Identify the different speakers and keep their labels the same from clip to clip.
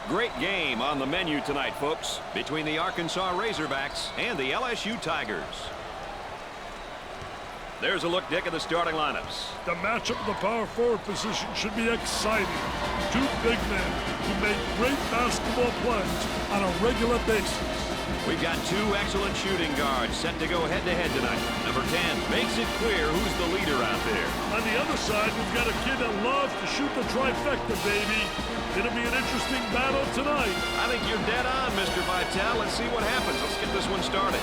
Speaker 1: Great game on the menu tonight, folks, between the Arkansas Razorbacks and the LSU Tigers. There's a look, Dick, at the starting lineups.
Speaker 2: The matchup of the power forward position should be exciting. Two big men who make great basketball plays on a regular basis.
Speaker 1: We've got two excellent shooting guards set to go head-to-head tonight. Number 10 makes it clear who's the leader out there.
Speaker 2: On the other side, we've got a kid that loves to shoot the trifecta, baby. It'll be an interesting battle tonight.
Speaker 1: I think you're dead on, Mr. Vitale. Let's see what happens. Let's get this one started.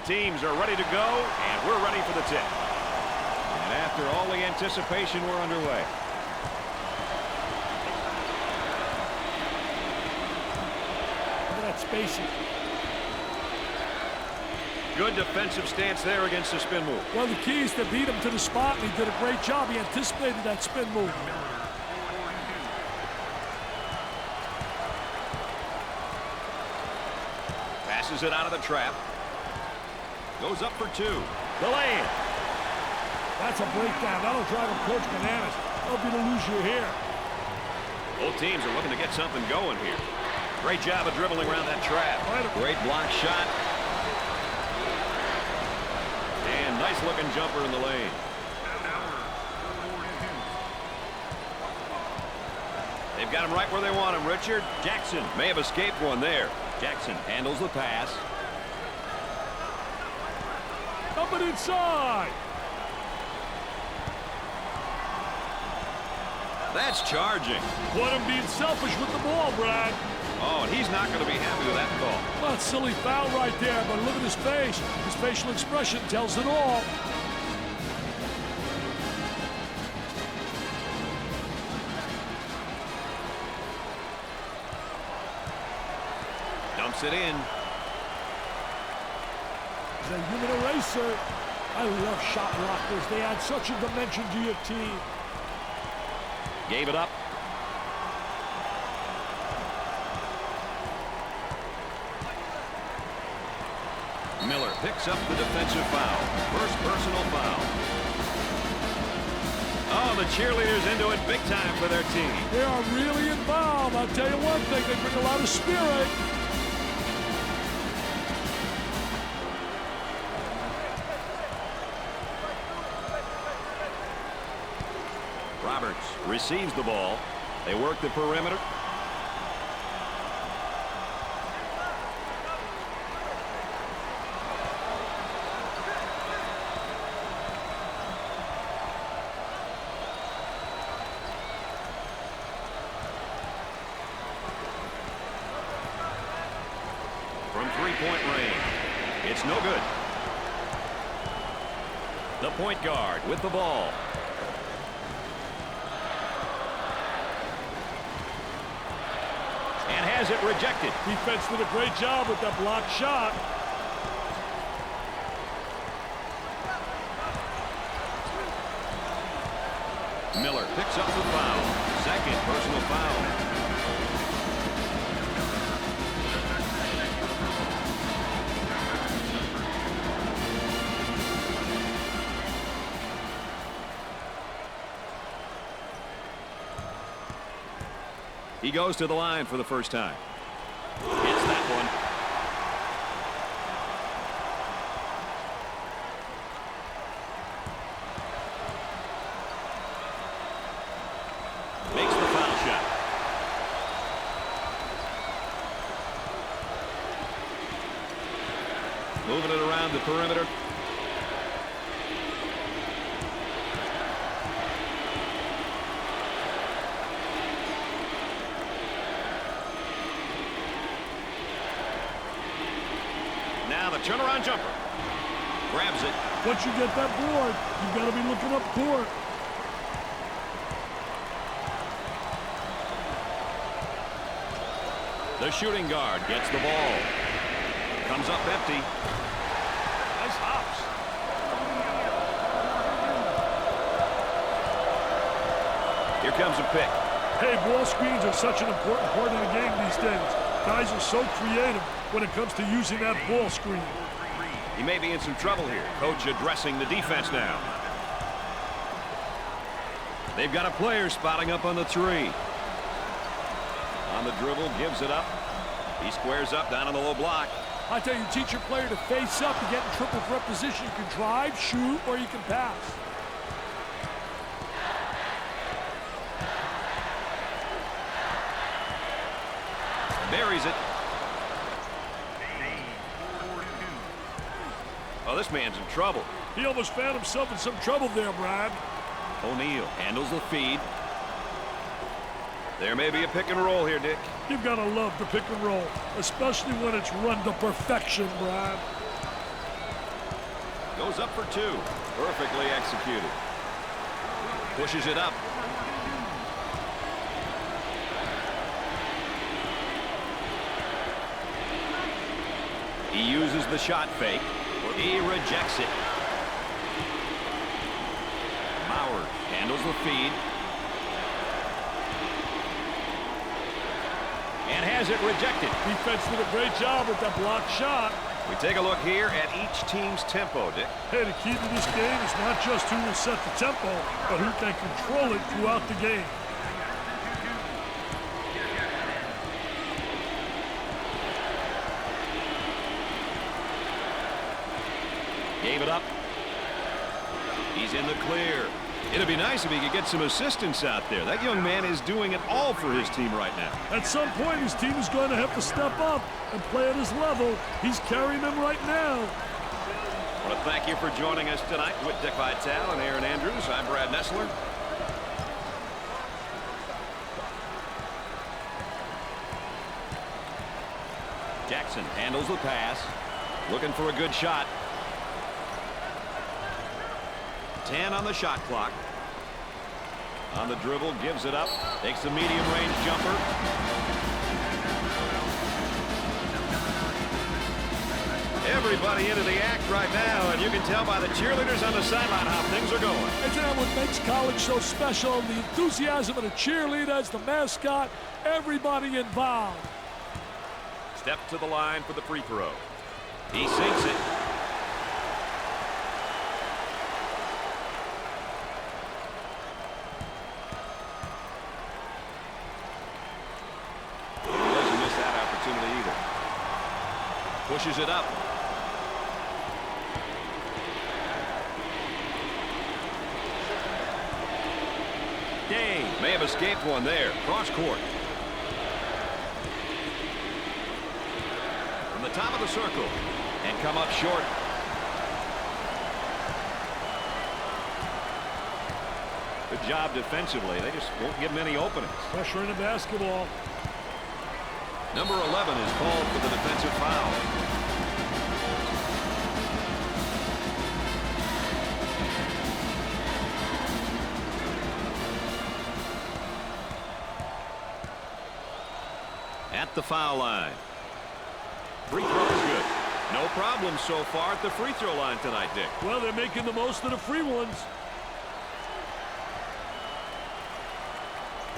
Speaker 1: The teams are ready to go, and we're ready for the tip. And after all the anticipation, we're underway.
Speaker 2: Look at that spacing.
Speaker 1: Good defensive stance there against the spin move.
Speaker 2: Well, the key is to beat him to the spot, and he did a great job. He anticipated that spin move.
Speaker 1: Passes it out of the trap. Goes up for two. The lane.
Speaker 2: That's a breakdown. That'll drive a coach bananas. Help you to lose your hair.
Speaker 1: Both teams are looking to get something going here. Great job of dribbling around that trap. Great block shot. And nice looking jumper in the lane. They've got him right where they want him, Richard. Jackson may have escaped one there. Jackson handles the pass.
Speaker 2: Coming inside.
Speaker 1: That's charging.
Speaker 2: What him being selfish with the ball, Brad.
Speaker 1: Oh, and he's not going to be happy with that call.
Speaker 2: Well, silly foul right there, but look at his face. His facial expression tells it all.
Speaker 1: Dumps it in.
Speaker 2: He's a human eraser. I love shot blockers. They add such a dimension to your team.
Speaker 1: Gave it up. Miller picks up the defensive foul. First personal foul. Oh, the cheerleaders into it big time for their team.
Speaker 2: They are really involved. I'll tell you one thing, they bring a lot of spirit.
Speaker 1: Roberts receives the ball. They work the perimeter. From three-point range, it's no good. The point guard with the ball. And has it rejected.
Speaker 2: Defense did a great job with that block shot.
Speaker 1: Miller picks up the foul. Second personal foul. He goes to the line for the first time. Hits that one. Makes the foul shot. Moving it around the perimeter. Now the turnaround jumper. Grabs it.
Speaker 2: Once you get that board, you've got to be looking up court.
Speaker 1: The shooting guard gets the ball. Comes up empty. Nice hops. comes a pick.
Speaker 2: Hey, ball screens are such an important part of the game these days. Guys are so creative when it comes to using that ball screen.
Speaker 1: He may be in some trouble here. Coach addressing the defense now. They've got a player spotting up on the 3. On the dribble, gives it up. He squares up down on the low block.
Speaker 2: I tell you, teach your player to face up. You get in triple threat position. You can drive, shoot, or you can pass.
Speaker 1: Buries it. Oh, this man's in trouble.
Speaker 2: He almost found himself in some trouble there, Brad.
Speaker 1: O'Neal handles the feed. There may be a pick and roll here, Dick.
Speaker 2: You've got to love the pick and roll, especially when it's run to perfection, Brad.
Speaker 1: Goes up for 2. Perfectly executed. Pushes it up. He uses the shot fake. He rejects it. Bauer handles the feed. And has it rejected.
Speaker 2: Defense did a great job with that blocked shot.
Speaker 1: We take a look here at each team's tempo, Dick.
Speaker 2: Hey, the key to this game is not just who will set the tempo, but who can control it throughout the game.
Speaker 1: Gave it up. He's in the clear. It'd be nice if he could get some assistance out there. That young man is doing it all for his team right now.
Speaker 2: At some point, his team is going to have to step up and play at his level. He's carrying them right now.
Speaker 1: I want to thank you for joining us tonight with Dick Vitale and Aaron Andrews. I'm Brad Nessler. Jackson handles the pass. Looking for a good shot. 10 on the shot clock. On the dribble, gives it up. Takes the medium-range jumper. Everybody into the act right now, and you can tell by the cheerleaders on the sideline how things are going.
Speaker 2: Isn't that what makes college so special? The enthusiasm of the cheerleaders, the mascot, everybody involved.
Speaker 1: Step to the line for the free throw. He sinks it. Pushes it up. Day may have escaped one there. Cross court. From the top of the circle. And come up short. Good job defensively. They just won't give him any openings.
Speaker 2: Pressure in the basketball.
Speaker 1: Number 11 is called for the defensive foul. At the foul line. Free throw is good. No problem so far at the free throw line tonight, Dick.
Speaker 2: Well, they're making the most of the free ones.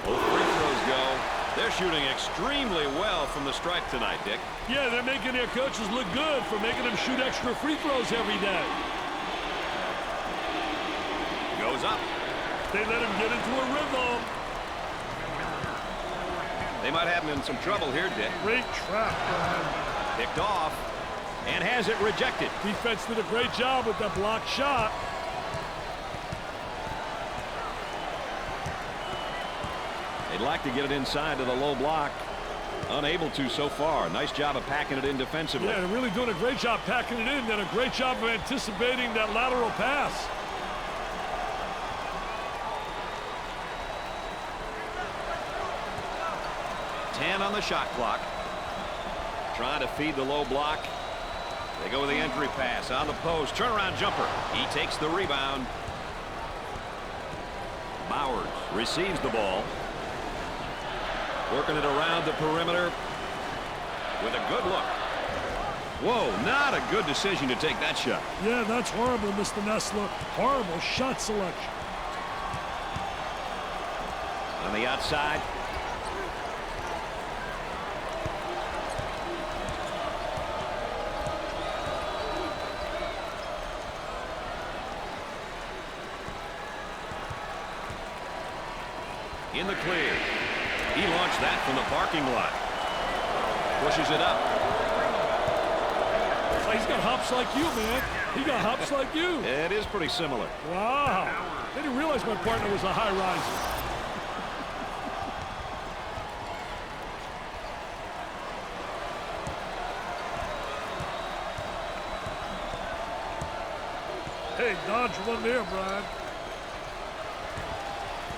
Speaker 1: Both free throws go. They're shooting extremely well from the stripe tonight, Dick.
Speaker 2: Yeah, they're making their coaches look good for making them shoot extra free throws every day.
Speaker 1: Goes up.
Speaker 2: They let him get into a rhythm.
Speaker 1: They might have him in some trouble here, Dick.
Speaker 2: Great trap, Brian.
Speaker 1: Picked off and has it rejected.
Speaker 2: Defense did a great job with that blocked shot.
Speaker 1: They'd like to get it inside to the low block. Unable to so far. Nice job of packing it in defensively.
Speaker 2: Yeah, they're really doing a great job packing it in. Did a great job of anticipating that lateral pass.
Speaker 1: On the shot clock. Trying to feed the low block. They go with the entry pass on the post. Turnaround jumper. He takes the rebound. Bowers receives the ball. Working it around the perimeter with a good look. Whoa, not a good decision to take that shot.
Speaker 2: Yeah, that's horrible, Mr. Nessler. Horrible shot selection.
Speaker 1: On the outside. In the clear. He launched that from the parking lot. Pushes it up.
Speaker 2: He's got hops like you, man. He got hops like you.
Speaker 1: It is pretty similar.
Speaker 2: Wow. I didn't realize my partner was a high riser. Hey, dodge one there, Brian.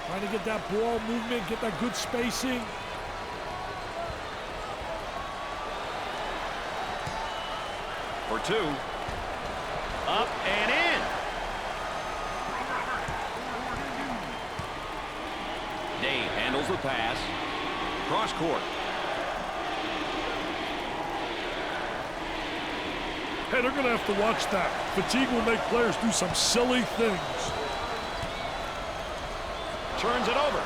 Speaker 2: Trying to get that ball movement, get that good spacing.
Speaker 1: For two. Up and in. Dave handles the pass. Cross court.
Speaker 2: Hey, they're going to have to watch that. Fatigue will make players do some silly things.
Speaker 1: Turns it over.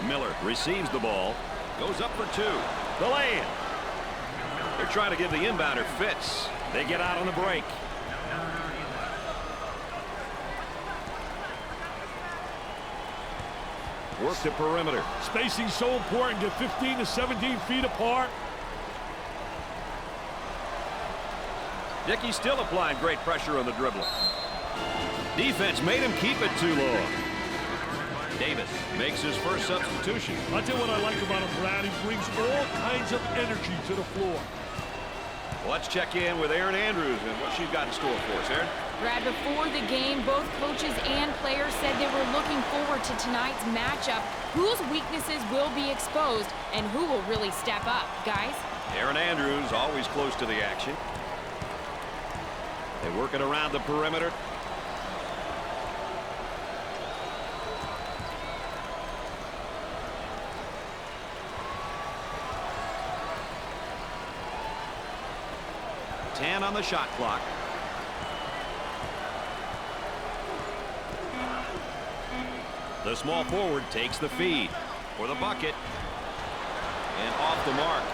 Speaker 1: Miller receives the ball. Goes up for two. The lay-in. They're trying to give the inbounder fits. They get out on the break. Work the perimeter.
Speaker 2: Spacing's so important. Get 15 to 17 feet apart.
Speaker 1: Dickey's still applying great pressure on the dribbler. Defense made him keep it too long. Davis makes his first substitution.
Speaker 2: I'll tell you what I like about him, Brad. He brings all kinds of energy to the floor.
Speaker 1: Well, let's check in with Erin Andrews and what she's got in store for us. Erin?
Speaker 3: Brad, before the game, both coaches and players said they were looking forward to tonight's matchup. Whose weaknesses will be exposed and who will really step up, guys?
Speaker 1: Erin Andrews always close to the action. They work it around the perimeter. On the shot clock. The small forward takes the feed for the bucket and off the mark.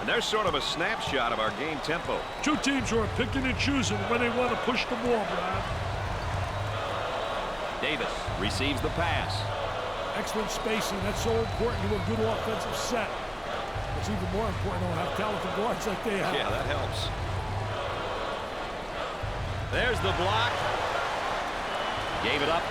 Speaker 1: And there's sort of a snapshot of our game tempo.
Speaker 2: Two teams who are picking and choosing when they want to push the ball, Brad.
Speaker 1: Davis receives the pass.
Speaker 2: Excellent spacing. That's so important to a good offensive set. It's even more important to have talented guards like they have.
Speaker 1: Yeah, that helps. There's the block. Gave it up.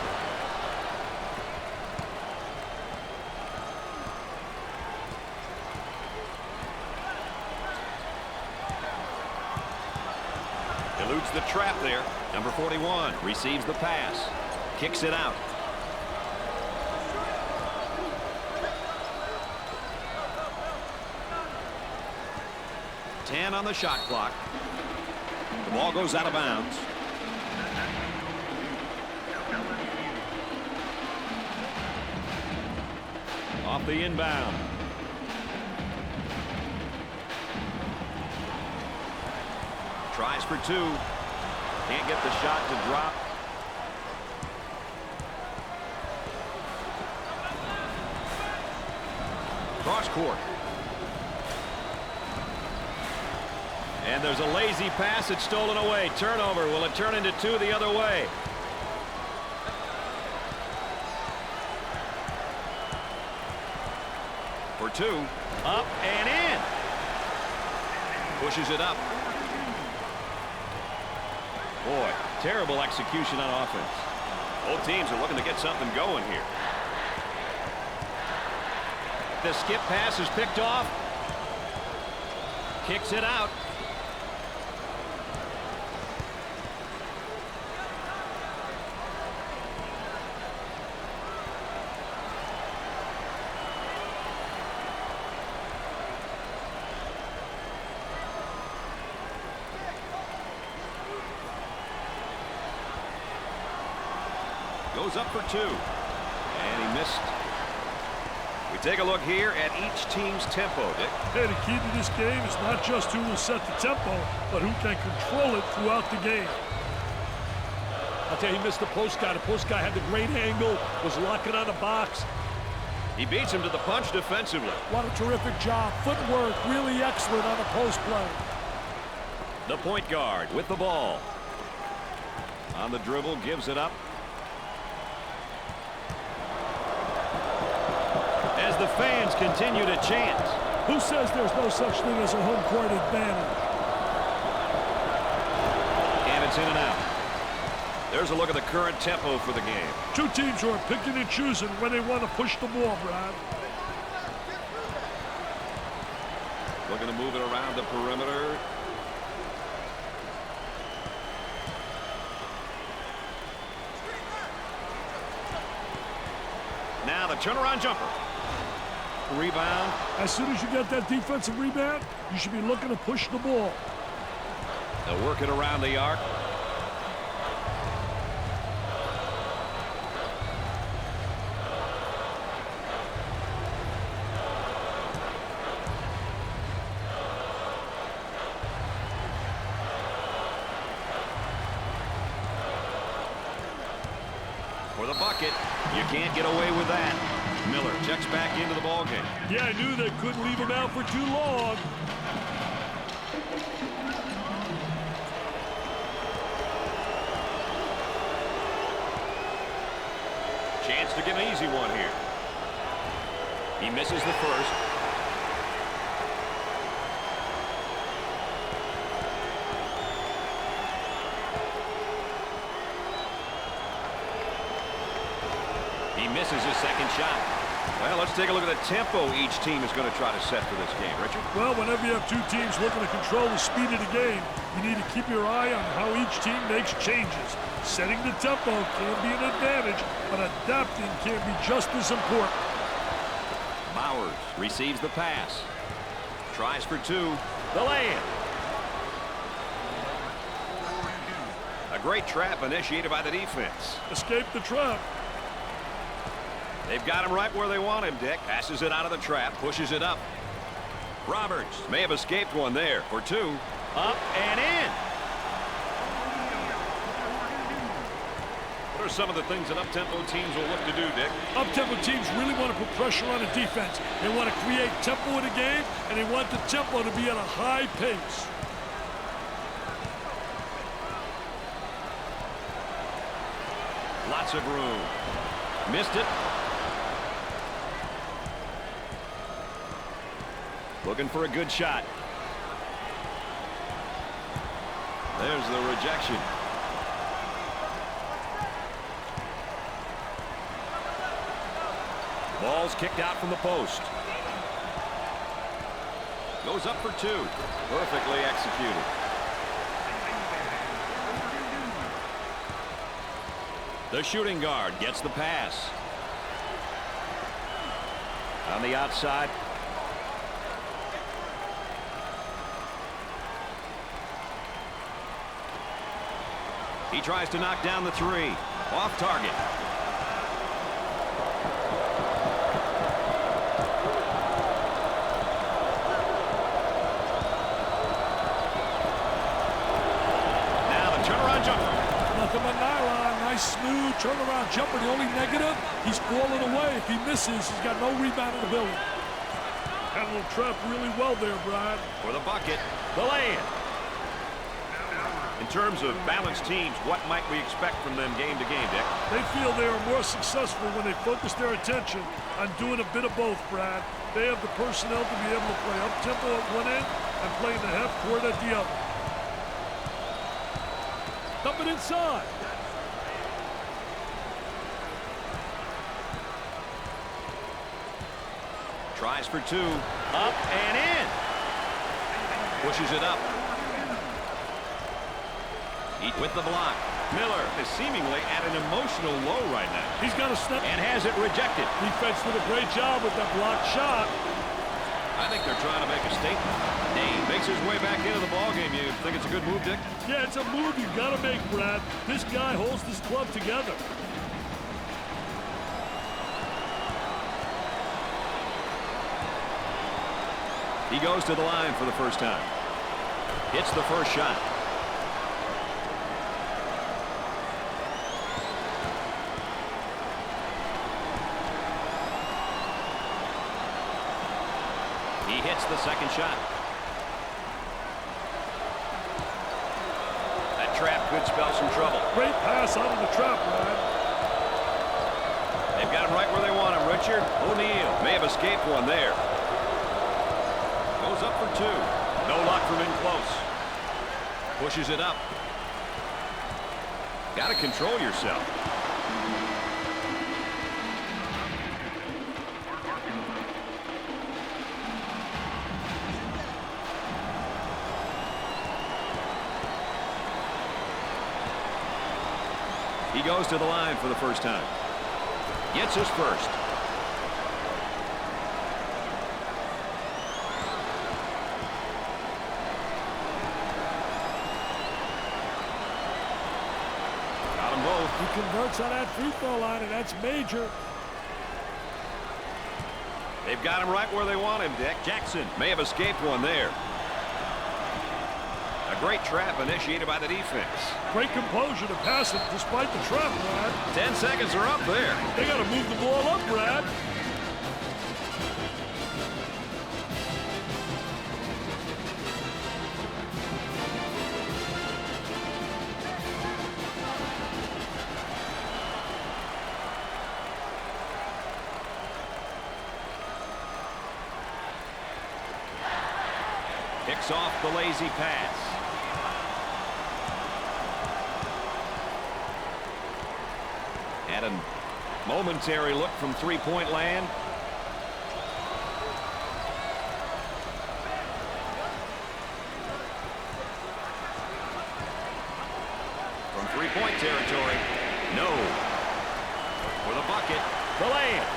Speaker 1: Eludes the trap there. Number 41 receives the pass. Kicks it out. On the shot clock. The ball goes out of bounds. Off the inbound. Tries for two. Can't get the shot to drop. Cross court. And there's a lazy pass. It's stolen away. Turnover. Will it turn into two the other way? For two. Up and in. Pushes it up. Boy, terrible execution on offense. Both teams are looking to get something going here. The skip pass is picked off. Kicks it out. Goes up for two. And he missed. We take a look here at each team's tempo, Dick.
Speaker 2: Hey, the key to this game is not just who will set the tempo, but who can control it throughout the game. I'll tell you, he missed the post guy. The post guy had the great angle, was locking on the box.
Speaker 1: He beats him to the punch defensively.
Speaker 2: What a terrific job. Footwork really excellent on the post play.
Speaker 1: The point guard with the ball. On the dribble, gives it up. As the fans continue to chant.
Speaker 2: Who says there's no such thing as a home court advantage?
Speaker 1: And it's in and out. There's a look at the current tempo for the game.
Speaker 2: Two teams who are picking and choosing when they want to push the ball, Brad.
Speaker 1: Looking to move it around the perimeter. Now the turnaround jumper. Rebound.
Speaker 2: As soon as you get that defensive rebound, you should be looking to push the ball.
Speaker 1: They'll work it around the arc. For the bucket. You can't get away with that. Miller checks back into the ballgame.
Speaker 2: Yeah, I knew they couldn't leave him out for too long.
Speaker 1: Chance to get an easy one here. He misses the first. He misses his second shot. Well, let's take a look at the tempo each team is going to try to set for this game. Richard?
Speaker 2: Well, whenever you have two teams looking to control the speed of the game, you need to keep your eye on how each team makes changes. Setting the tempo can be an advantage, but adapting can be just as important.
Speaker 1: Bowers receives the pass. Tries for two. The lay-in. A great trap initiated by the defense.
Speaker 2: Escape the trap.
Speaker 1: They've got him right where they want him, Dick. Passes it out of the trap, pushes it up. Roberts may have escaped one there for two. Up and in. What are some of the things that up-tempo teams will look to do, Dick?
Speaker 2: Up-tempo teams really want to put pressure on the defense. They want to create tempo in the game, and they want the tempo to be at a high pace.
Speaker 1: Lots of room. Missed it. Looking for a good shot. There's the rejection. Ball's kicked out from the post. Goes up for two. Perfectly executed. The shooting guard gets the pass. On the outside. He tries to knock down the three. Off target. Now the turnaround jumper.
Speaker 2: Nothing but nylon. Nice smooth turnaround jumper. The only negative, he's falling away. If he misses, he's got no rebound in the building. Handled trap really well there, Brad.
Speaker 1: For the bucket. The lay-in. In terms of balanced teams, what might we expect from them game to game, Dick?
Speaker 2: They feel they are more successful when they focus their attention on doing a bit of both, Brad. They have the personnel to be able to play up-tempo at one end and play in the half court at the other. Dumping inside.
Speaker 1: Tries for two. Up and in. Pushes it up. With the block. Miller is seemingly at an emotional low right now.
Speaker 2: He's got a step.
Speaker 1: And has it rejected.
Speaker 2: Defense did a great job with that blocked shot.
Speaker 1: I think they're trying to make a statement. Dane makes his way back into the ballgame. You think it's a good move, Dick?
Speaker 2: Yeah, it's a move you got to make, Brad. This guy holds this club together.
Speaker 1: He goes to the line for the first time. Hits the first shot. hits the second shot. That trap could spell some trouble.
Speaker 2: Great pass out of the trap, Brad.
Speaker 1: They've got him right where they want him. Richard O'Neal may have escaped one there. Goes up for two. No luck from in close. Pushes it up. Got to control yourself. He goes to the line for the first time. Gets his first. Got them both.
Speaker 2: He converts on that free throw line, and that's major.
Speaker 1: They've got him right where they want him, Dick. Jackson may have escaped one there. A great trap initiated by the defense.
Speaker 2: Great composure to pass it despite the trap, Brad.
Speaker 1: 10 seconds are up there.
Speaker 2: They got to move the ball up, Brad.
Speaker 1: Picks off the lazy pass. Had a momentary look from three-point land. From three-point territory. No. For the bucket. The layup.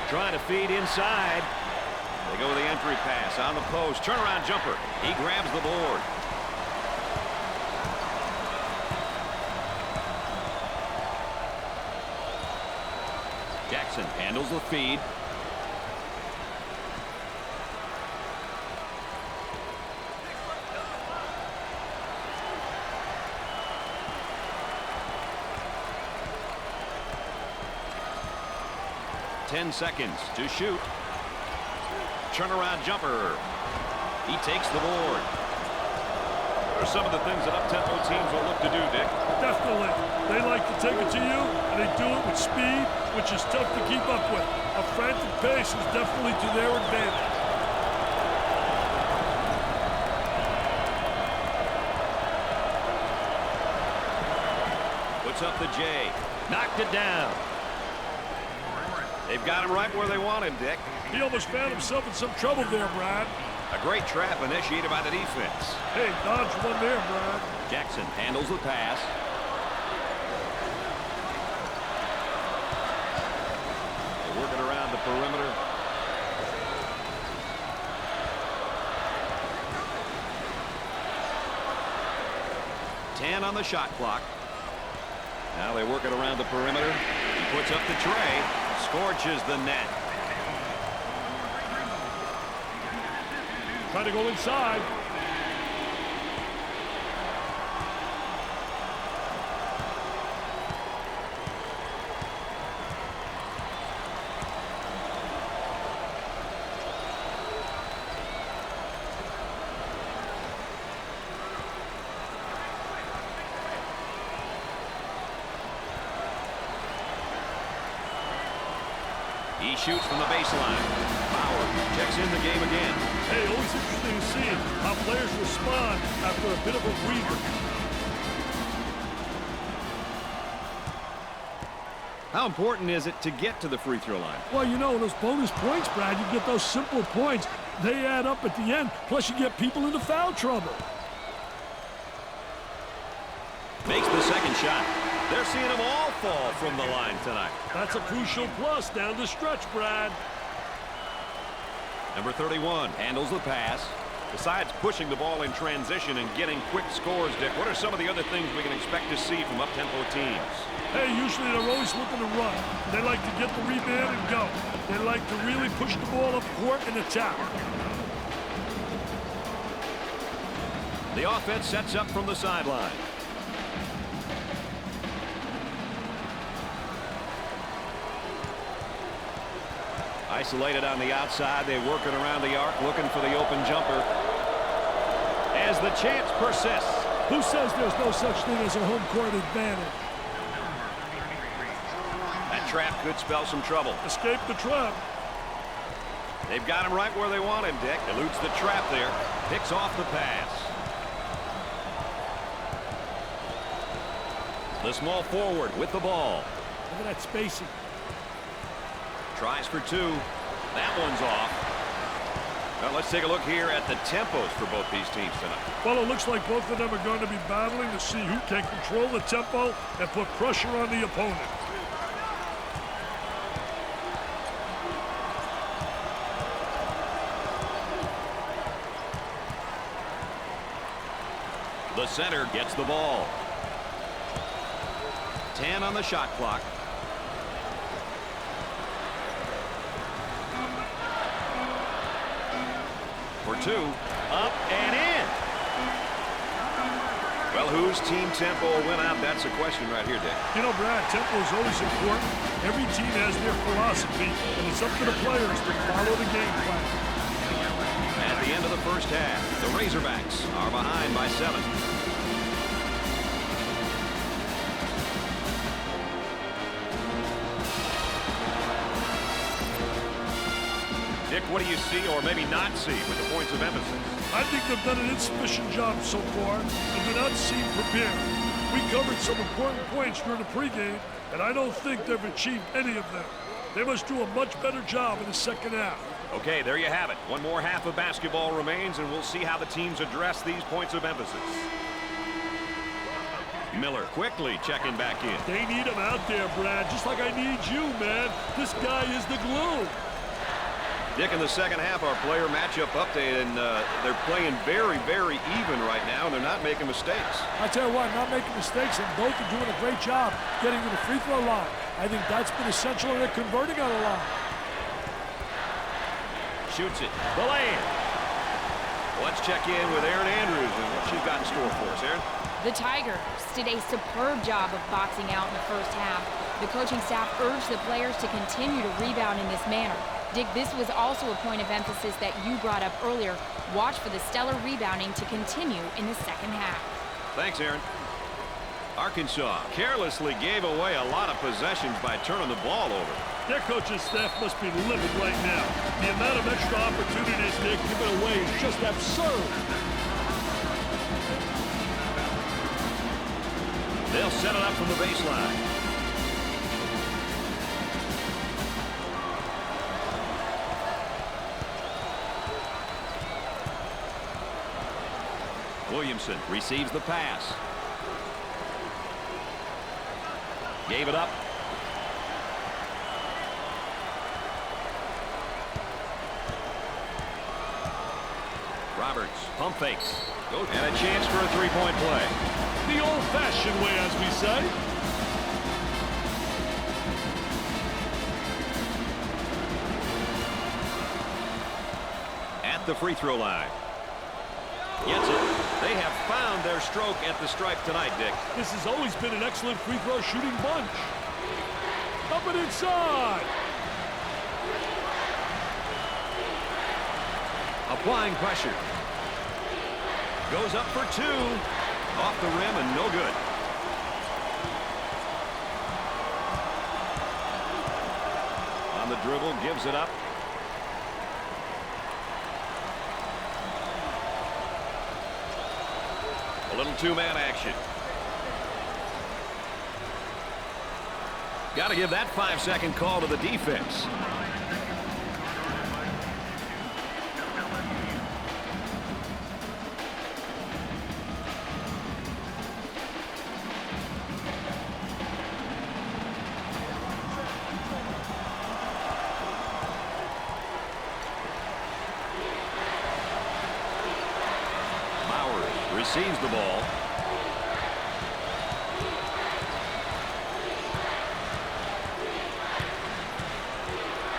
Speaker 1: Trying to feed inside. They go with the entry pass on the post. Turnaround jumper. He grabs the board. Jackson handles the feed. Ten seconds to shoot. Turnaround jumper. He takes the board. What are some of the things that up-tempo teams will look to do, Dick?
Speaker 2: Definitely. They like to take it to you, and they do it with speed, which is tough to keep up with. A frantic pace is definitely to their advantage.
Speaker 1: Puts up the J. Knocked it down. They've got him right where they want him, Dick.
Speaker 2: He almost found himself in some trouble there, Brad.
Speaker 1: A great trap initiated by the defense.
Speaker 2: Hey, dodged one there, Brad.
Speaker 1: Jackson handles the pass. They're working around the perimeter. Ten on the shot clock. Now they work it around the perimeter. He puts up the tray. Scorches the net.
Speaker 2: Try to go inside.
Speaker 1: He shoots from the baseline. Bauer checks in the game again.
Speaker 2: Hey, always interesting to see how players respond after a bit of a breather.
Speaker 1: How important is it to get to the free throw line?
Speaker 2: Well, you know, those bonus points, Brad, you get those simple points. They add up at the end, plus you get people into foul trouble.
Speaker 1: Makes the second shot. They're seeing them all fall from the line tonight.
Speaker 2: That's a crucial plus down the stretch, Brad.
Speaker 1: Number 31 handles the pass. Besides pushing the ball in transition and getting quick scores, Dick, what are some of the other things we can expect to see from up-tempo teams?
Speaker 2: Hey, usually they're always looking to run. They like to get the rebound and go. They like to really push the ball up court and attack.
Speaker 1: The offense sets up from the sideline. Isolated on the outside. They're working around the arc, looking for the open jumper. As the chance persists.
Speaker 2: Who says there's no such thing as a home court advantage?
Speaker 1: That trap could spell some trouble.
Speaker 2: Escape the trap.
Speaker 1: They've got him right where they want him, Dick. Eludes the trap there. Picks off the pass. The small forward with the ball.
Speaker 2: Look at that spacing.
Speaker 1: Tries for two. That one's off. Now let's take a look here at the tempos for both these teams tonight.
Speaker 2: Well, it looks like both of them are going to be battling to see who can control the tempo and put pressure on the opponent.
Speaker 1: The center gets the ball. 10 on the shot clock. For two, up and in. Well, whose team tempo will win out? That's a question right here, Dick.
Speaker 2: You know, Brad, tempo is always important. Every team has their philosophy, and it's up to the players to follow the game plan.
Speaker 1: At the end of the first half, the Razorbacks are behind by 7. Dick, what do you see or maybe not see with the points of emphasis?
Speaker 2: I think they've done an insufficient job so far and do not seem prepared. We covered some important points during the pregame, and I don't think they've achieved any of them. They must do a much better job in the second half.
Speaker 1: Okay, there you have it. One more half of basketball remains, and we'll see how the teams address these points of emphasis. Miller quickly checking back in.
Speaker 2: They need him out there, Brad, just like I need you, man. This guy is the glue.
Speaker 1: Dick, in the second half, our player matchup update, and they're playing very, very even right now, and they're not making mistakes.
Speaker 2: I tell you what, not making mistakes, and both are doing a great job getting to the free throw line. I think that's been essential, and they're converting on the line.
Speaker 1: Shoots it. The lane. Let's check in with Erin Andrews and what she's got in store for us. Erin?
Speaker 3: The Tigers did a superb job of boxing out in the first half. The coaching staff urged the players to continue to rebound in this manner. Dick, this was also a point of emphasis that you brought up earlier. Watch for the stellar rebounding to continue in the second half.
Speaker 1: Thanks, Erin. Arkansas carelessly gave away a lot of possessions by turning the ball over.
Speaker 2: Their coaching staff must be livid right now. The amount of extra opportunities they're giving away is just absurd.
Speaker 1: They'll set it up from the baseline. Williamson receives the pass. Gave it up. Roberts, pump fakes. And a chance for a three-point play.
Speaker 2: The old-fashioned way, as we say.
Speaker 1: At the free throw line. Gets it. They have found their stroke at the stripe tonight, Dick.
Speaker 2: This has always been an excellent free throw shooting bunch. Up and inside.
Speaker 1: Applying pressure. Goes up for two. Off the rim and no good. On the dribble, gives it up. A little two-man action. Got to give that 5-second call to the defense. Receives the ball.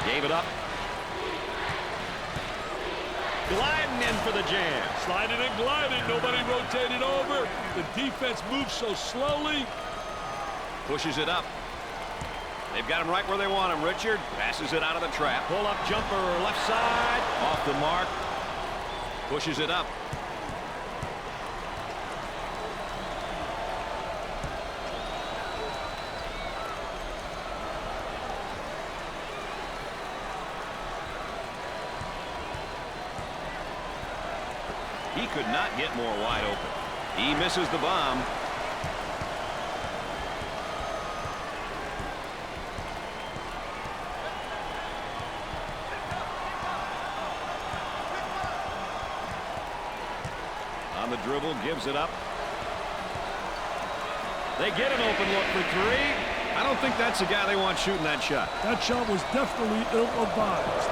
Speaker 1: Gave it up. Gliding in for the jam.
Speaker 2: Sliding and gliding. Nobody rotated over. The defense moves so slowly.
Speaker 1: Pushes it up. They've got him right where they want him. Richard passes it out of the trap. Pull-up jumper left side. Off the mark. Pushes it up. He could not get more wide open. He misses the bomb. On the dribble, gives it up. They get an open look for three. I don't think that's the guy they want shooting that shot.
Speaker 2: That shot was definitely ill-advised.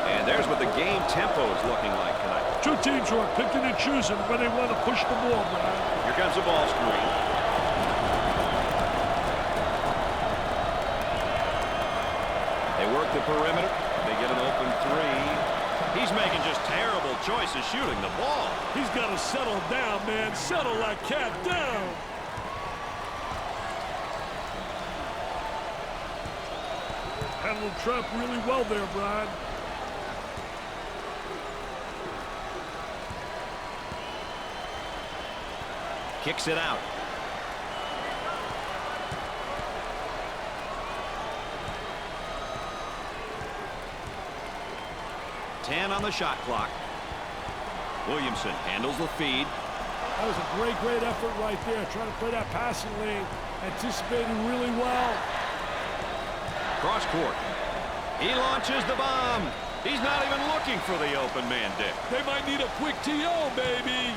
Speaker 1: And there's what the game tempo is looking like tonight.
Speaker 2: Two teams who are picking and choosing when they want to push the ball, Brad.
Speaker 1: Here comes the ball screen. They work the perimeter. They get an open three. He's making just terrible choices shooting the ball.
Speaker 2: He's got to settle down, man. Settle that cat down. Handled trap really well there, Brad.
Speaker 1: Kicks it out. Ten on the shot clock. Williamson handles the feed.
Speaker 2: That was a great effort right there. Trying to play that passing lane. Anticipating really well.
Speaker 1: Cross court. He launches the bomb. He's not even looking for the open man, Dick.
Speaker 2: They might need a quick TO, baby.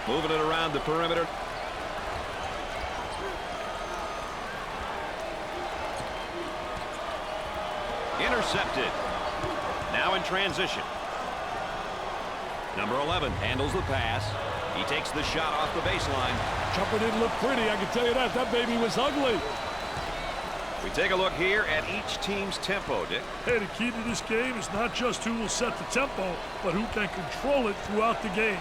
Speaker 1: Moving it around the perimeter. Intercepted. Now in transition. Number 11 handles the pass. He takes the shot off the baseline.
Speaker 2: Jumper didn't look pretty, I can tell you that. That baby was ugly.
Speaker 1: We take a look here at each team's tempo, Dick.
Speaker 2: Hey, the key to this game is not just who will set the tempo, but who can control it throughout the game.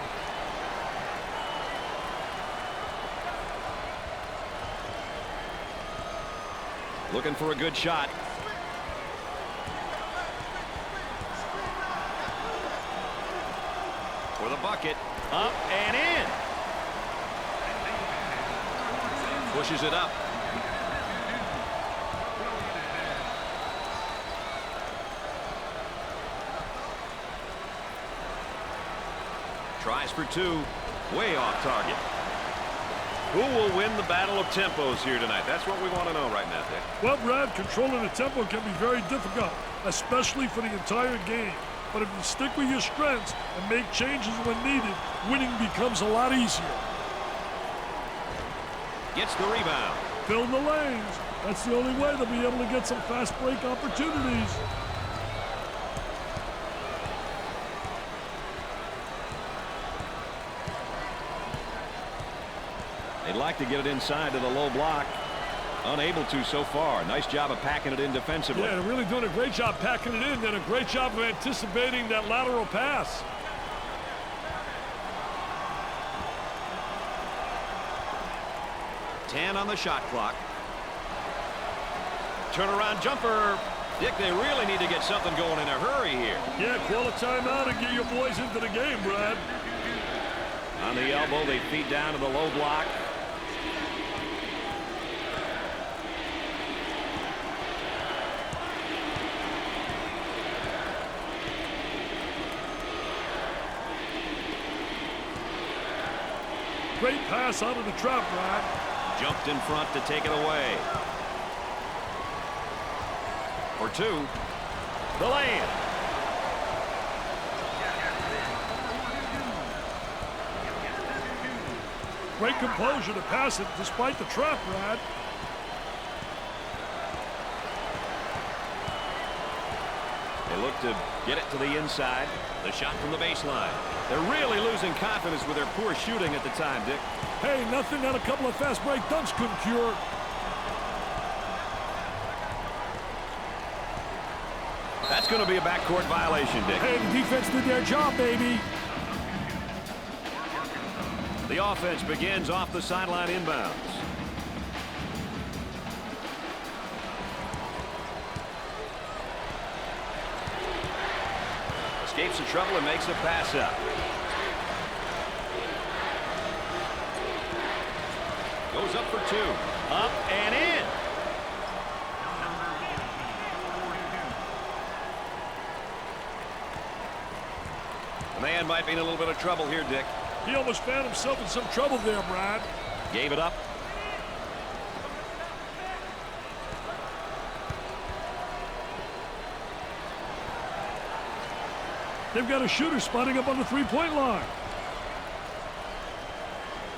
Speaker 1: Looking for a good shot. For the bucket. Up and in. Pushes it up. Tries for two. Way off target. Who will win the battle of tempos here tonight? That's what we want to know right now, Dick.
Speaker 2: Well, Brad, controlling the tempo can be very difficult, especially for the entire game. But if you stick with your strengths and make changes when needed, winning becomes a lot easier.
Speaker 1: Gets the rebound.
Speaker 2: Fill the lanes. That's the only way they'll be able to get some fast break opportunities.
Speaker 1: They'd like to get it inside to the low block. Unable to so far. Nice job of packing it in defensively.
Speaker 2: Yeah, they're really doing a great job packing it in, and a great job of anticipating that lateral pass.
Speaker 1: Ten on the shot clock. Turnaround jumper. Dick, they really need to get something going in a hurry here.
Speaker 2: Yeah, call a timeout and get your boys into the game, Brad.
Speaker 1: On the elbow, they feed down to the low block.
Speaker 2: Great pass out of the trap, Brad.
Speaker 1: Jumped in front to take it away. For two. The lay-in.
Speaker 2: Great composure to pass it despite the trap, Brad.
Speaker 1: They look to get it to the inside. The shot from the baseline. They're really losing confidence with their poor shooting at the time, Dick.
Speaker 2: Hey, nothing that a couple of fast break dunks couldn't cure.
Speaker 1: That's going to be a backcourt violation, Dick.
Speaker 2: Hey, the defense did their job, baby.
Speaker 1: The offense begins off the sideline inbounds. Escapes the trouble and makes a pass up. Goes up for 2. Up and in. The man might be in a little bit of trouble here, Dick.
Speaker 2: He almost found himself in some trouble there, Brad.
Speaker 1: Gave it up.
Speaker 2: They've got a shooter spotting up on the three-point line.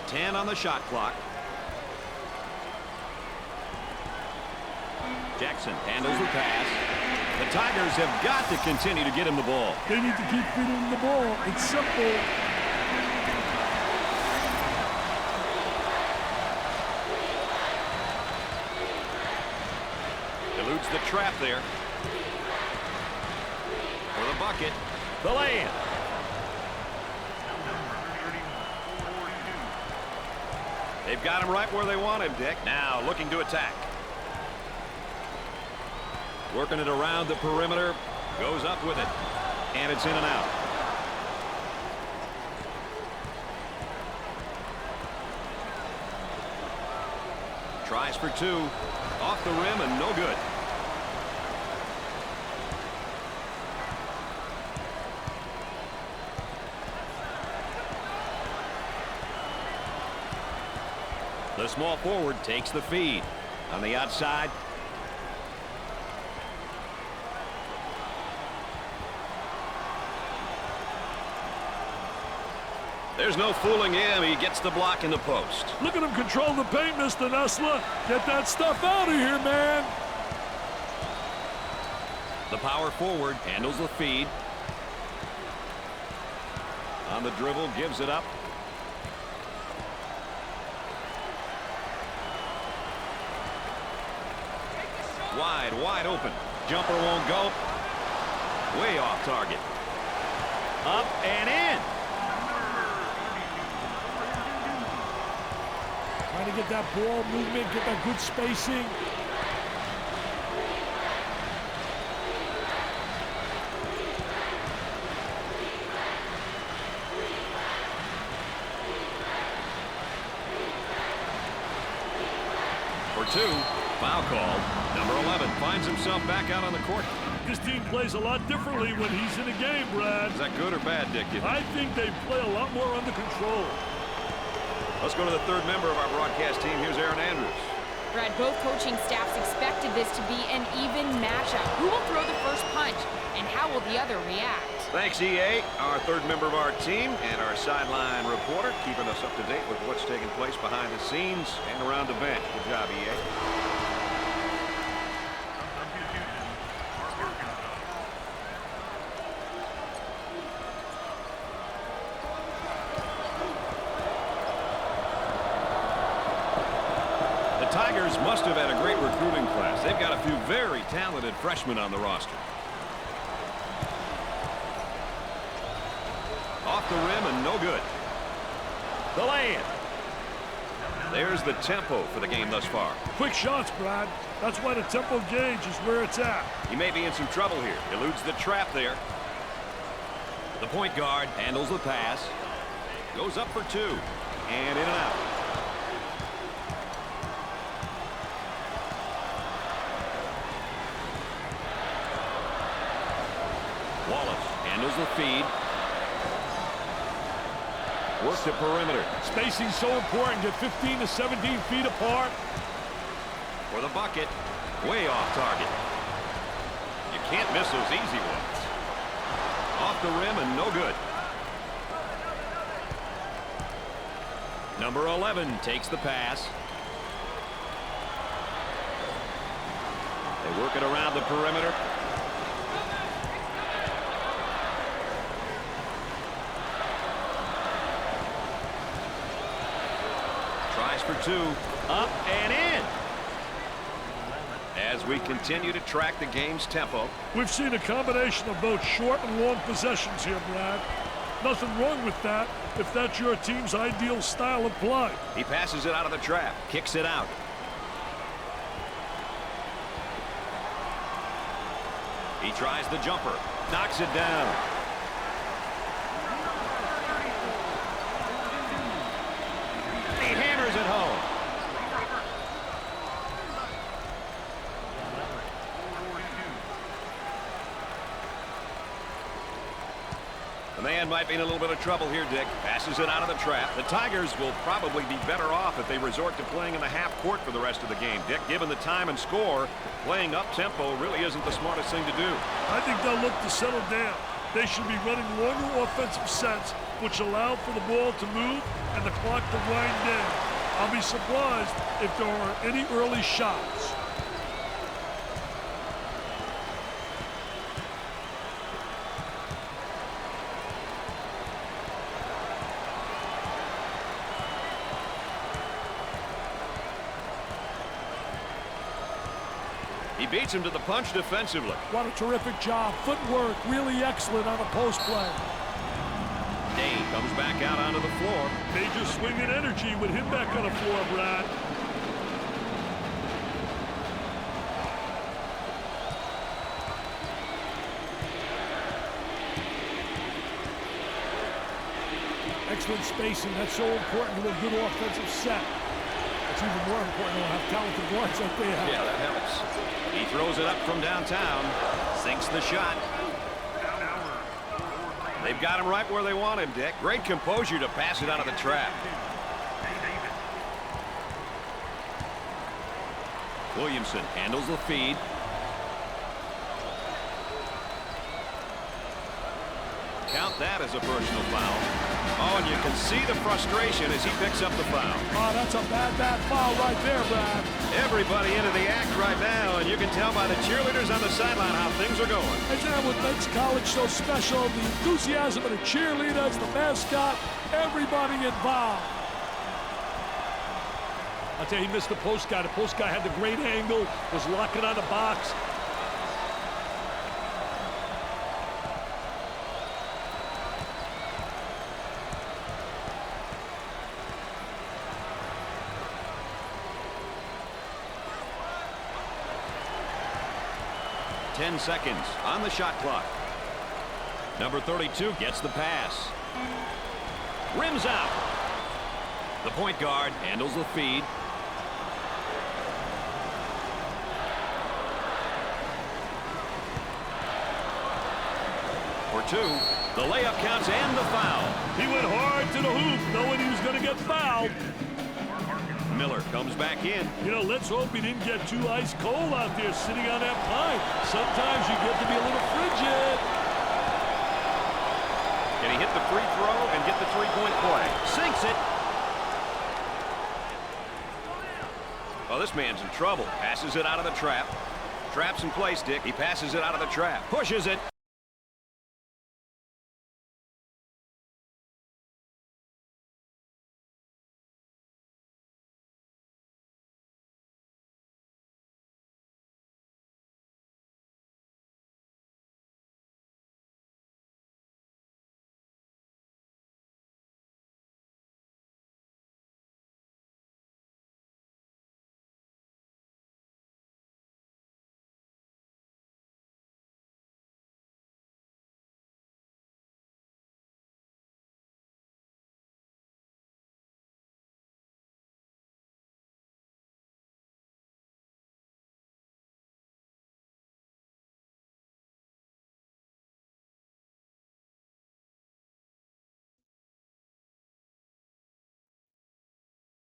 Speaker 1: 10 on the shot clock. Jackson handles the pass. The Tigers have got to continue to get him the ball.
Speaker 2: They need to keep feeding him the ball. It's simple.
Speaker 1: Eludes the trap there. For the bucket. The lay-in. They've got him right where they want him, Dick. Now looking to attack. Working it around the perimeter. Goes up with it. And it's in and out. Tries for 2. Off the rim and no good. The small forward takes the feed. On the outside. There's no fooling him. He gets the block in the post.
Speaker 2: Look at him control the paint, Mr. Nessler. Get that stuff out of here, man.
Speaker 1: The power forward handles the feed. On the dribble, gives it up. Wide open. Jumper won't go. Way off target. Up and in.
Speaker 2: Trying to get that ball movement, get that good spacing.
Speaker 1: For 2. Foul call. Number 11 finds himself back out on the court.
Speaker 2: This team plays a lot differently when he's in a game, Brad.
Speaker 1: Is that good or bad, Dick?
Speaker 2: I think they play a lot more under control.
Speaker 1: Let's go to the third member of our broadcast team. Here's Aaron Andrews.
Speaker 3: Brad, both coaching staffs expected this to be an even matchup. Who will throw the first punch, and how will the other react?
Speaker 1: Thanks, EA, our third member of our team, and our sideline reporter, keeping us up to date with what's taking place behind the scenes and around the bench. Good job, EA. Tigers must have had a great recruiting class. They've got a few very talented freshmen on the roster. Off the rim and no good. The lay-in. There's the tempo for the game thus far.
Speaker 2: Quick shots, Brad. That's why the tempo gauge is where it's at.
Speaker 1: He may be in some trouble here. Eludes the trap there. The point guard handles the pass. Goes up for 2. And in and out. Handles the feed. Works the perimeter.
Speaker 2: Spacing so important. Get 15 to 17 feet apart.
Speaker 1: For the bucket. Way off target. You can't miss those easy ones. Off the rim and no good. Number 11 takes the pass. They work it around the perimeter. For 2. Up and in. As we continue to track the game's tempo.
Speaker 2: We've seen a combination of both short and long possessions here, Brad. Nothing wrong with that if that's your team's ideal style of play.
Speaker 1: He passes it out of the trap, kicks it out. He tries the jumper, knocks it down. He hammers it home. The man might be in a little bit of trouble here, Dick. Passes it out of the trap. The Tigers will probably be better off if they resort to playing in the half court for the rest of the game. Dick, given the time and score, playing up-tempo really isn't the smartest thing to do.
Speaker 2: I think they'll look to settle down. They should be running longer offensive sets, which allow for the ball to move and the clock to wind down. I'll be surprised if there are any early shots.
Speaker 1: He beats him to the punch defensively.
Speaker 2: What a terrific job. Footwork really excellent on a post play.
Speaker 1: Day comes back out onto the floor.
Speaker 2: Major swing and energy with him back on the floor, Brad. Excellent spacing. That's so important to a good offensive set. It's even more important to have talented guards like they have.
Speaker 1: Yeah, that helps. He throws it up from downtown. Sinks the shot. They've got him right where they want him, Dick. Great composure to pass it out of the trap. Williamson handles the feed. Count that as a personal foul. Oh, and you can see the frustration as he picks up the foul.
Speaker 2: Oh, that's a bad foul right there, Brad.
Speaker 1: Everybody into the act right now, and you can tell by the cheerleaders on the sideline how things are going.
Speaker 2: Isn't that what makes college so special? The enthusiasm of the cheerleaders, the mascot, everybody involved. I'll tell you, he missed the post guy. The post guy had the great angle, was locking on the box.
Speaker 1: Ten seconds on the shot clock. Number 32 gets the pass. Rims out. The point guard handles the feed. For two, the layup counts and the foul.
Speaker 2: He went hard to the hoop, knowing he was going to get fouled.
Speaker 1: Miller comes back in.
Speaker 2: You know, let's hope he didn't get too ice cold out there sitting on that pine. Sometimes you get to be a little frigid.
Speaker 1: Can he hit the free throw and get the three-point play? Sinks it. Oh, this man's in trouble. Passes it out of the trap. Traps in place, Dick. He passes it out of the trap. Pushes it.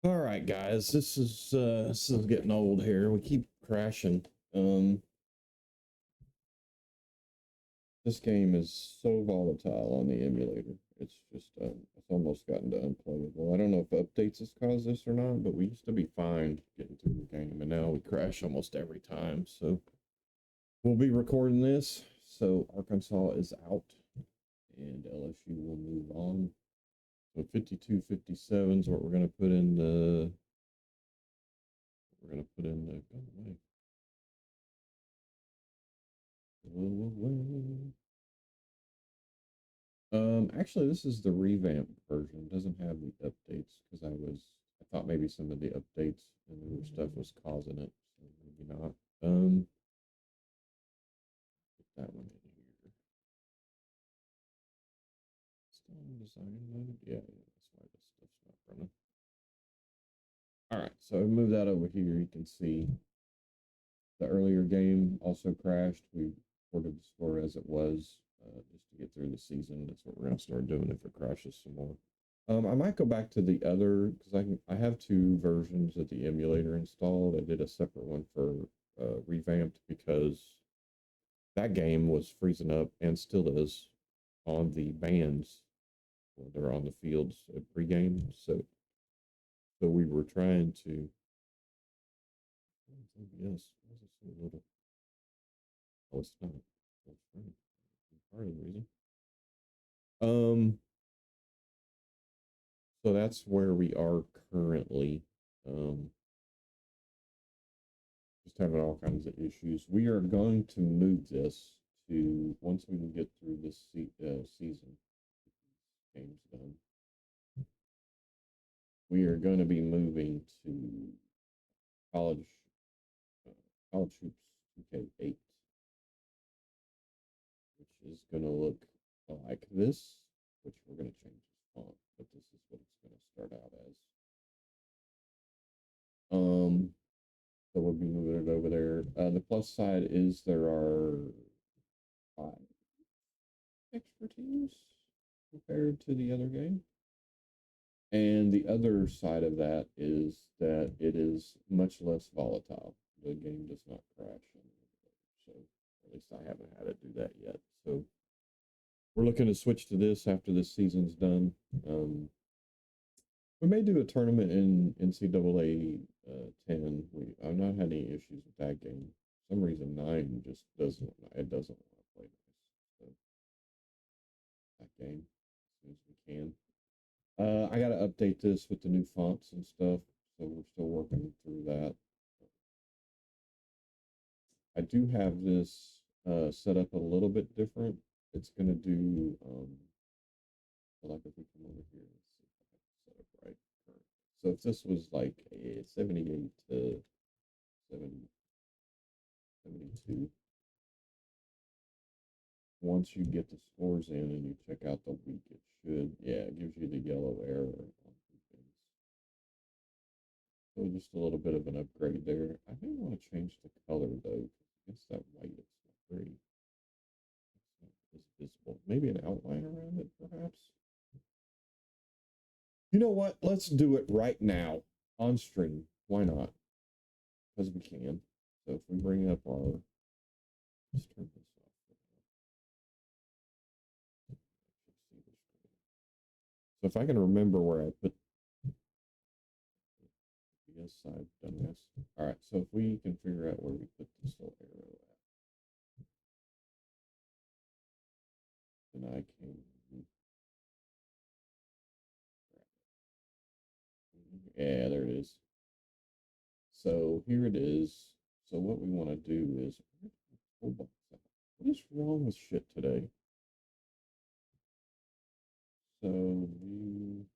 Speaker 4: All right, guys, this is getting old here. We keep crashing. This game is so volatile on the emulator. It's just it's almost gotten to unplayable. I don't know if updates has caused this or not, but we used to be fine getting through the game, and now we crash almost every time. So we'll be recording this. So Arkansas is out, and LSU will move on. So 52-57 is what we're going to put in the. We're going to put in the. Go away. Actually, this is the revamped version. It doesn't have the updates because I thought maybe some of the updates and the newer stuff was causing it. So maybe not. Put that one in here. Still in design mode? Yeah, that's why this stuff's not running. All right, so I move that over here. You can see the earlier game also crashed. We recorded the score as it was just to get through the season. That's what we're going to start doing if it crashes some more. I might go back to the other because I have two versions of the emulator installed. I did a separate one for revamped because that game was freezing up and still is on the bands when they're on the fields at pregame. So we were trying to. Yes, why is it so little? Oh, it's not. That's right. Part of the reason. So that's where we are currently. Just having all kinds of issues. We are going to move this to once we can get through this season, game's done. We are going to be moving to college college hoops 2K8, which is going to look like this. Which we're going to change this font, but this is what it's going to start out as. So we'll be moving it over there. The plus side is there are 5 extra teams compared to the other game. And the other side of that is that it is much less volatile. The game does not crash. So at least I haven't had it do that yet. So we're looking to switch to this after this season's done. We may do a tournament in NCAA 10. I've not had any issues with that game. For some reason 9 just doesn't want to play nice. So that game as soon as we can. I got to update this with the new fonts and stuff, so we're still working through that. I do have this set up a little bit different. It's going to do, like if we come over here, let's see if I can set up right. So if this was like a 78 to 70, 72, once you get the scores in and you check out the week, it should, yeah, it gives you the yellow error on things. So just a little bit of an upgrade there. I may want to change the color though. I guess that white is not very visible. Maybe an outline around it, perhaps. You know what? Let's do it right now on stream. Why not? Because we can. So if we bring up our, let's turn this off. So if I can remember where I put yes, I've done this. All right, so if we can figure out where we put this little arrow at, then I can. Yeah, there it is. So here it is. So what we want to do is, what is wrong with shit today? So none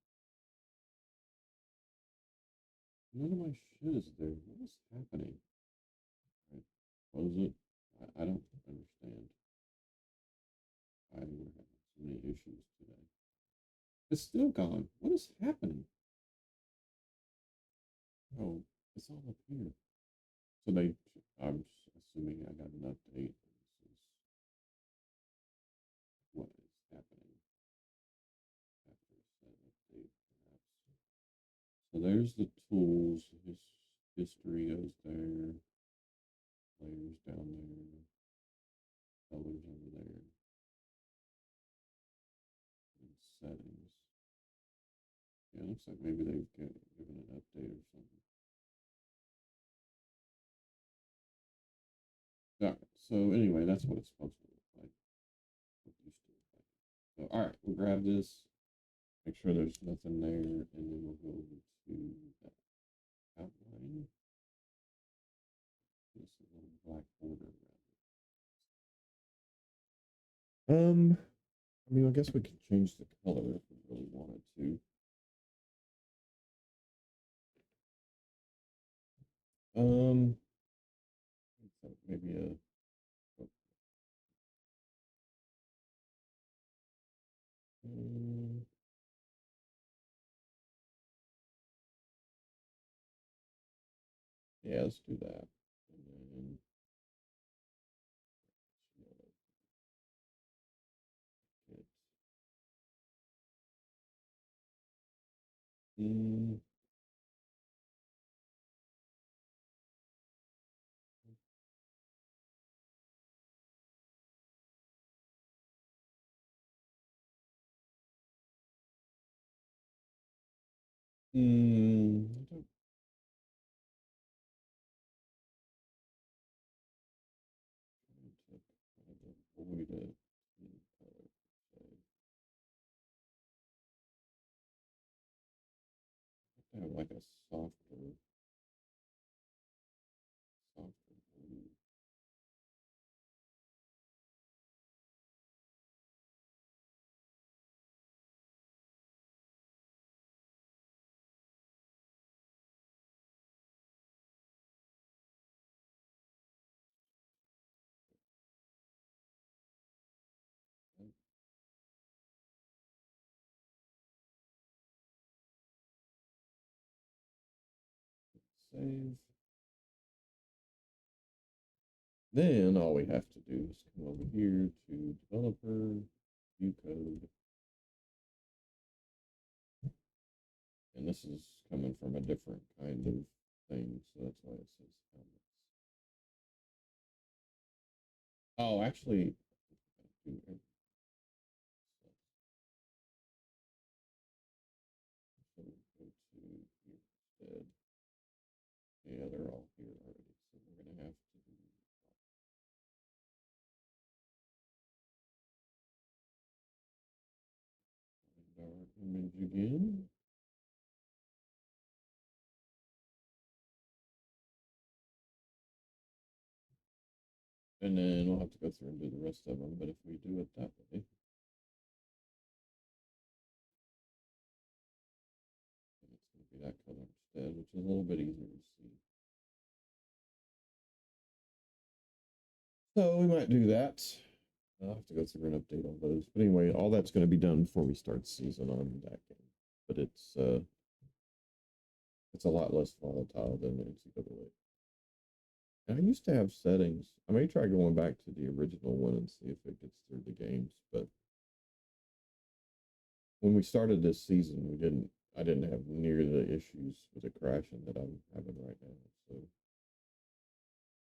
Speaker 4: of my shit is there. What is happening? Right, close it. I don't understand. We're having so many issues today. It's still gone. What is happening? Oh, it's all up here. So I'm assuming I got an update. This is what is happening after a set update, perhaps. So there's the tools. History goes there. Players down there. Colors over there. And settings. Yeah, it looks like maybe they've given an update or something. All right. So anyway, that's what it's supposed to look like. So all right, we'll grab this. Make sure there's nothing there, and then we'll go to that outline. Just a little black border around it. I mean, I guess we could change the color if we really wanted to. Maybe um, yeah, let's do that. And then get, mm, I don't to avoid it in color per se. I have like a softer blue. Save. Then all we have to do is come over here to developer, view code, and this is coming from a different kind of thing, so that's why it says helmets. Oh, actually, do everything. So go to here instead. Yeah, they're all here already, so we're gonna have to do find our image again. And then we'll have to go through and do the rest of them, but if we do it that way, then it's going to be that color instead, which is a little bit easier to see. So we might do that. I'll have to go through and update all those. But anyway, all that's going to be done before we start the season on that game. But it's a lot less volatile than NCAA. And I used to have settings. I may try going back to the original one and see if it gets through the games. But when we started this season, I didn't have near the issues with it crashing that I'm having right now. So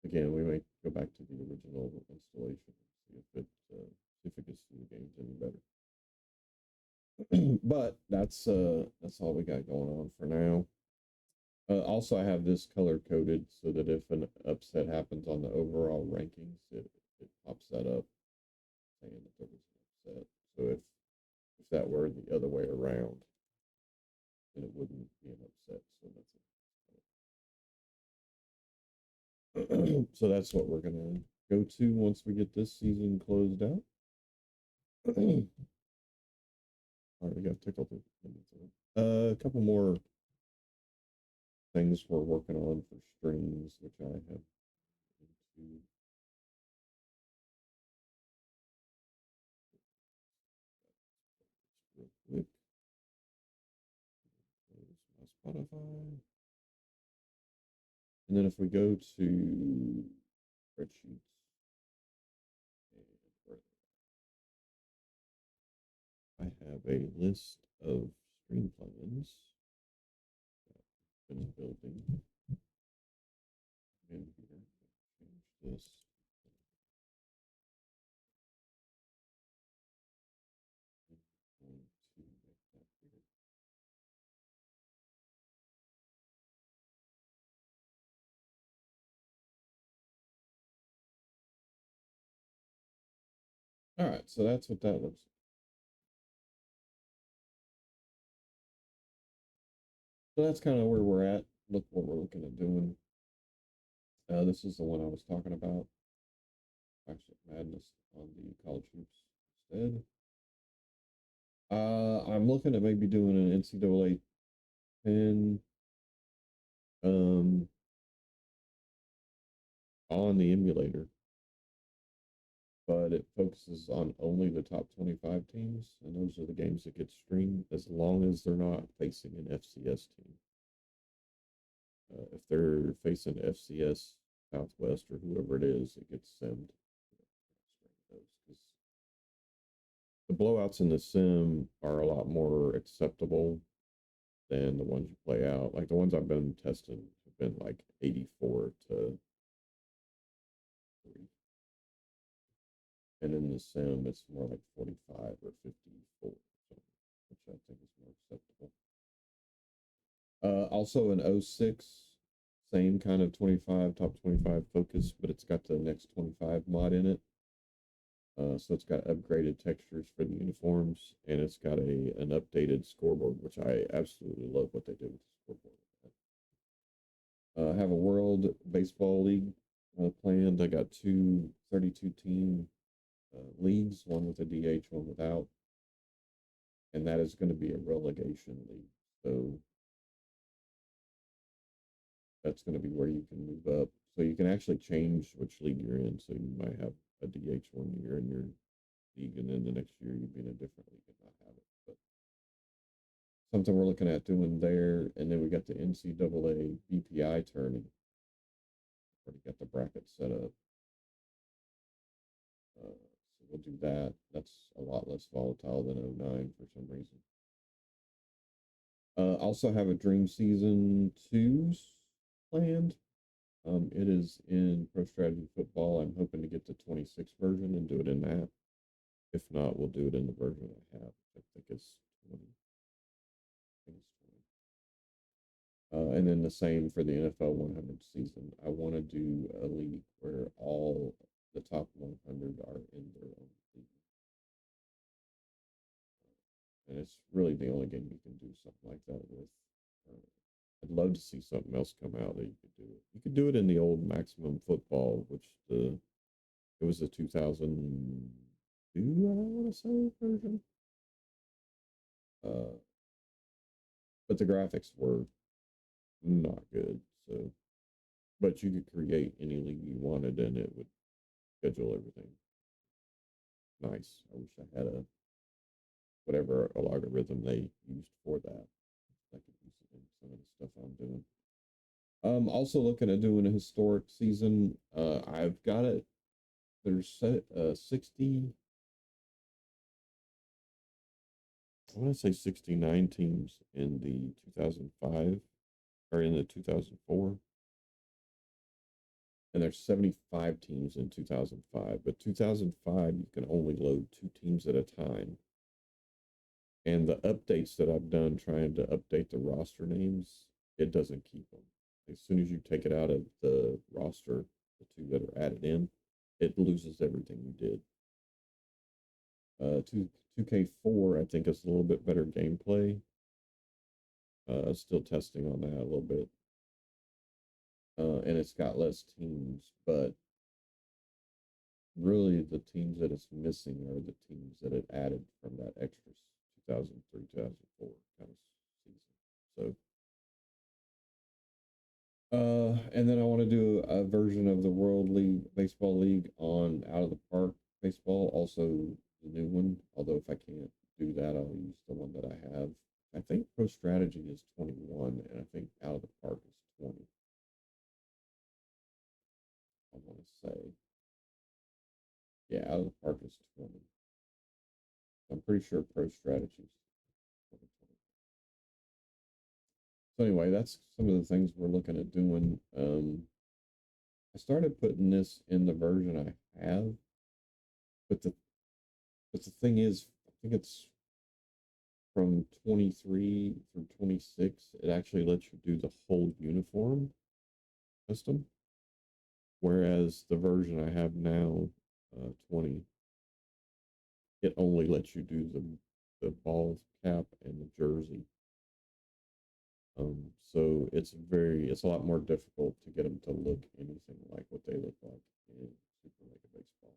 Speaker 4: again, we may go back to the original installation and see if it gets through the games any better. But that's all we got going on for now. Also, I have this color coded so that if an upset happens on the overall rankings, it pops that up saying that there was an upset. So if that were the other way around, then it wouldn't be an upset. So that's what we're gonna go to once we get this season closed out. Already got tickled. A couple more things we're working on for strings, which I have into real quick. Close my Spotify. And then if we go to spreadsheets, I have a list of stream plugins that I've been building in here. Change this. I'm going to make that bigger. All right, so that's what that looks like. So that's kind of where we're at. Look what we're looking at doing. This is the one I was talking about. Actually, Madness on the college hoops instead. I'm looking at maybe doing an NCAA 10 um on the emulator, but it focuses on only the top 25 teams, and those are the games that get streamed as long as they're not facing an FCS team. If they're facing FCS Southwest or whoever it is, it gets simmed. Because the blowouts in the sim are a lot more acceptable than the ones you play out. Like the ones I've been testing have been like 84 to 3. And in the sim, it's more like 45 or 54, which I think is more acceptable. Also an 06, same kind of 25, top 25 focus, but it's got the next 25 mod in it. So it's got upgraded textures for the uniforms, and it's got an updated scoreboard, which I absolutely love what they did with the scoreboard. I have a World Baseball League planned. I got 32 team leagues, one with a DH, one without, and that is going to be a relegation league. So that's going to be where you can move up. So you can actually change which league you're in. So you might have a DH one year in your league, and then the next year you'd be in a different league and not have it. But something we're looking at doing there. And then we got the NCAA BPI tourney. Already got the bracket set up. So we'll do that. That's a lot less volatile than 09 for some reason. Also have a Dream Season 2s planned. It is in Pro Strategy Football. I'm hoping to get the 26 version and do it in that. If not, we'll do it in the version I have. I think it's 20. I think it's 20. And then the same for the NFL 100 season. I want to do a league where all the top 100 are in their own league. And it's really the only game you can do something like that with. I'd love to see something else come out that you could do it. You could do it in the old Maximum Football, which it was the 2002, I want to say, version. But the graphics were not good. So, but you could create any league you wanted, and it would schedule everything. Nice. I wish I had a whatever a logarithm they used for that. I could use it in some of the stuff I'm doing. Also looking at doing a historic season. I've got it. There's 60. I want to say 69 teams in the 2005 or in the 2004. And there's 75 teams in 2005. But 2005, you can only load 2 teams at a time. And the updates that I've done trying to update the roster names, it doesn't keep them. As soon as you take it out of the roster, the 2 that are added in, it loses everything you did. 2K4, I think, is a little bit better gameplay. Still testing on that a little bit. And it's got less teams, but really the teams that it's missing are the teams that it added from that extra 2003, 2004 kind of season. So, and then I want to do a version of the World League Baseball League on Out of the Park Baseball, also the new one. Although if I can't do that, I'll use the one that I have. I think Pro Strategy is 21, and I think Out of the Park is 20. I want to say, yeah, Out of the Park is 20. I'm pretty sure Pro Strategy is 20. So anyway, that's some of the things we're looking at doing. I started putting this in the version I have, but the thing is, I think it's from 23 through 26. It actually lets you do the whole uniform custom, whereas the version I have now, 20, it only lets you do the ball cap and the jersey. So it's a lot more difficult to get them to look anything like what they look like in Super Mega Baseball.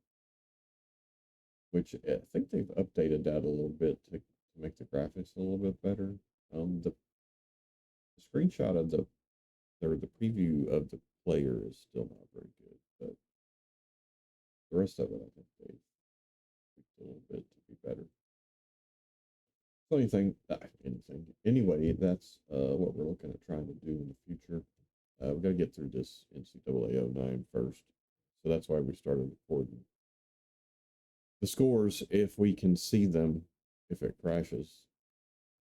Speaker 4: Which I think they've updated that a little bit to make the graphics a little bit better. The screenshot of the preview of the player is still not very good, but the rest of it I think they tweaked a little bit to be better. So anything. Anyway, that's what we're looking at trying to do in the future. We've got to get through this NCAA 09 first. So that's why we started recording the scores if we can see them. If it crashes,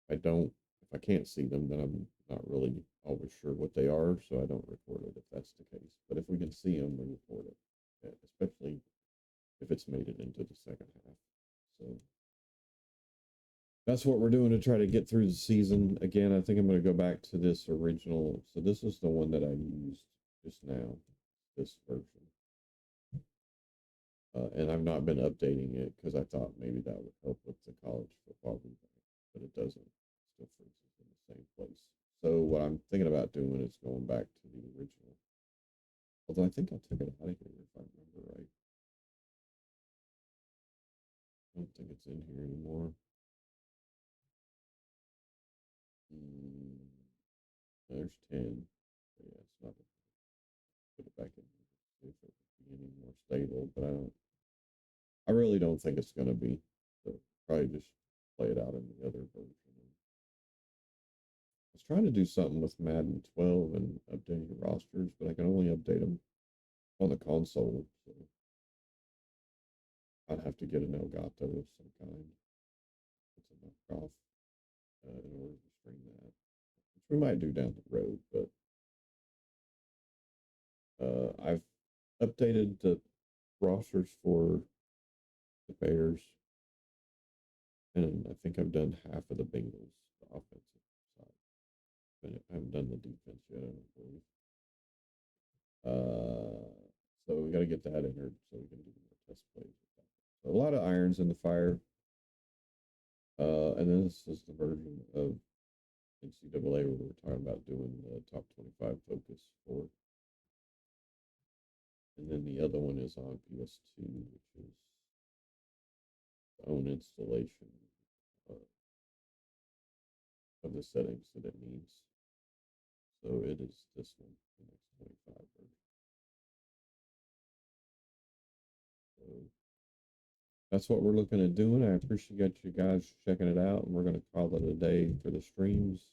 Speaker 4: if I can't see them, then I'm not really always sure what they are, so I don't record it if that's the case. But if we can see them, we record it, especially if it's made it into the second half. So that's what we're doing to try to get through the season. Again, I think I'm going to go back to this original. So this is the one that I used just now, this version. And I've not been updating it because I thought maybe that would help with the college football revamp, but it doesn't. It still freezes in the same place. So what I'm thinking about doing is going back to the original. Although I think I took it out of here if I remember right. I don't think it's in here anymore. There's 10. So yeah, it's not. Put it back in here. See if it would be any more stable, but I really don't think it's going to be. So probably just play it out in the other version. I was trying to do something with Madden 12 and updating rosters, but I can only update them on the console. So I'd have to get an Elgato of some kind. It's a knockoff in order to stream that, which we might do down the road. But I've updated the rosters for the Bears, and I think I've done half of the Bengals, the offensive side. But I haven't done the defense yet, I don't believe. So we got to get that entered so we can do more test plays with that. So a lot of irons in the fire. And then this is the version of NCAA where we were talking about doing the top 25 focus for. And then the other one is on PS2, which is its own installation of the settings that it needs. So it is this one, the next 25 version. So that's what we're looking at doing. I appreciate you guys checking it out, and we're going to call it a day for the streams.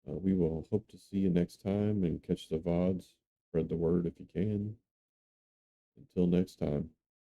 Speaker 4: We will hope to see you next time and catch the VODs. Spread the word if you can. Until next time.